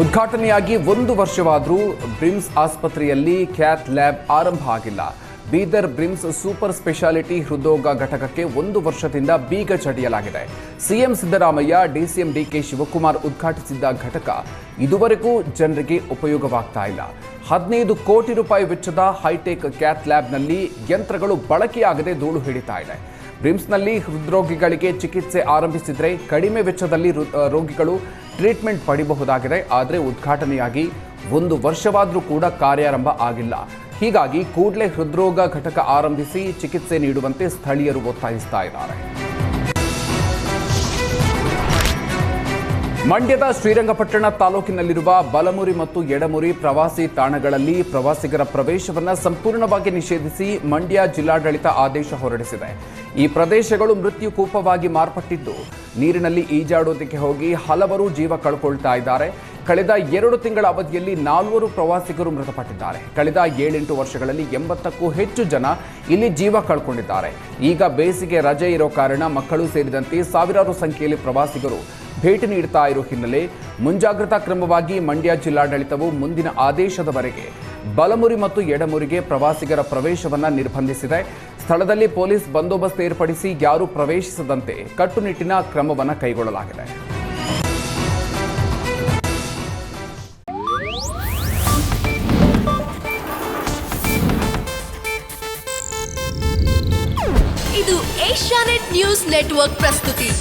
ಉದ್ಘಾಟನೆಯಾಗಿ 1 ವರ್ಷವಾದರೂ BRIMS ಆಸ್ಪತ್ರೆಯಲ್ಲಿ cath lab ಆರಂಭ ಆಗಿಲ್ಲ. ಬೀದರ್ ಬ್ರಿಮ್ಸ್ ಸೂಪರ್ ಸ್ಪೆಷಾಲಿಟಿ ಹೃದ್ರೋಗ ಘಟಕಕ್ಕೆ 1 ವರ್ಷದಿಂದ ಬೀಗ ಜಡಿಯಲಾಗಿದೆ. CM Siddaramaiah, DCM DK Shivakumar ಉದ್ಘಾಟಿಸಿದ್ದ ಘಟಕ ಇದುವರೆಗೂ ಜನರಿಗೆ ಉಪಯೋಗವಾಗ್ತಾ ಇಲ್ಲ. 15 ಕೋಟಿ ರೂಪಾಯಿ ವೆಚ್ಚದ ಹೈಟೆಕ್ ಕ್ಯಾತ್ ಲ್ಯಾಬ್ನಲ್ಲಿ ಯಂತ್ರಗಳು ಬಳಕೆಯಾಗದೆ ಧೂಳು ಹಿಡಿತಾ ಇದೆ. ಬ್ರಿಮ್ಸ್ನಲ್ಲಿ ಹೃದ್ರೋಗಿಗಳಿಗೆ ಚಿಕಿತ್ಸೆ ಆರಂಭಿಸಿದರೆ ಕಡಿಮೆ ವೆಚ್ಚದಲ್ಲಿ ರೋಗಿಗಳು ಟ್ರೀಟ್ಮೆಂಟ್ ಪಡೆಯಬಹುದಾಗಿದೆ. ಆದರೆ ಉದ್ಘಾಟನೆಯಾಗಿ 1 ವರ್ಷವಾದರೂ ಕೂಡ ಕಾರ್ಯಾರಂಭ ಆಗಿಲ್ಲ. ಹೀಗಾಗಿ ಕೂಡಲೇ ಹೃದ್ರೋಗ ಘಟಕ ಆರಂಭಿಸಿ ಚಿಕಿತ್ಸೆ ನೀಡುವಂತೆ ಸ್ಥಳೀಯರು ಒತ್ತಾಯಿಸ್ತಾ ಇದ್ದಾರೆ. ಮಂಡ್ಯದ ಶ್ರೀರಂಗಪಟ್ಟಣ ತಾಲೂಕಿನಲ್ಲಿರುವ ಬಲಮುರಿ ಮತ್ತು ಎಡಮುರಿ ಪ್ರವಾಸಿ ತಾಣಗಳಲ್ಲಿ ಪ್ರವಾಸಿಗರ ಪ್ರವೇಶವನ್ನು ಸಂಪೂರ್ಣವಾಗಿ ನಿಷೇಧಿಸಿ ಮಂಡ್ಯ ಜಿಲ್ಲಾಡಳಿತ ಆದೇಶ ಹೊರಡಿಸಿದೆ. ಈ ಪ್ರದೇಶಗಳು ಮೃತ್ಯು ಕೂಪವಾಗಿ ಮಾರ್ಪಟ್ಟಿದ್ದು, ನೀರಿನಲ್ಲಿ ಈಜಾಡೋದಕ್ಕೆ ಹೋಗಿ ಹಲವರು ಜೀವ ಕಳ್ಕೊಳ್ತಾ ಇದ್ದಾರೆ. ಕಳೆದ 2 ತಿಂಗಳ ಅವಧಿಯಲ್ಲಿ 4 ಪ್ರವಾಸಿಗರು ಮೃತಪಟ್ಟಿದ್ದಾರೆ. ಕಳೆದ 7-8 ವರ್ಷಗಳಲ್ಲಿ 80ಕ್ಕೂ ಹೆಚ್ಚು ಜನ ಇಲ್ಲಿ ಜೀವ ಕಳ್ಕೊಂಡಿದ್ದಾರೆ. ಈಗ ಬೇಸಿಗೆ ರಜೆ ಇರೋ ಕಾರಣ ಮಕ್ಕಳು ಸೇರಿದಂತೆ ಸಾವಿರಾರು ಸಂಖ್ಯೆಯಲ್ಲಿ ಪ್ರವಾಸಿಗರು ಭೇಟಿ ನೀಡುತ್ತಾ ಇರೋ ಹಿನ್ನೆಲೆ ಮುಂಜಾಗ್ರತಾ ಕ್ರಮವಾಗಿ ಮಂಡ್ಯ ಜಿಲ್ಲಾಡಳಿತವು ಮುಂದಿನ ಆದೇಶದವರೆಗೆ ಬಲಮುರಿ ಮತ್ತು ಎಡಮುರಿಗೆ ಪ್ರವಾಸಿಗರ ಪ್ರವೇಶವನ್ನು ನಿರ್ಬಂಧಿಸಿದೆ. ಸ್ಥಳದಲ್ಲಿ ಪೊಲೀಸ್ ಬಂದೋಬಸ್ತ್ ಏರ್ಪಡಿಸಿ ಯಾರೂ ಪ್ರವೇಶಿಸದಂತೆ ಕಟ್ಟುನಿಟ್ಟಿನ ಕ್ರಮವನ್ನು ಕೈಗೊಳ್ಳಲಾಗಿದೆ. ಇದು ಏಷ್ಯಾನೆಟ್ ನ್ಯೂಸ್ ನೆಟ್ವರ್ಕ್ ಪ್ರಸ್ತುತಿ.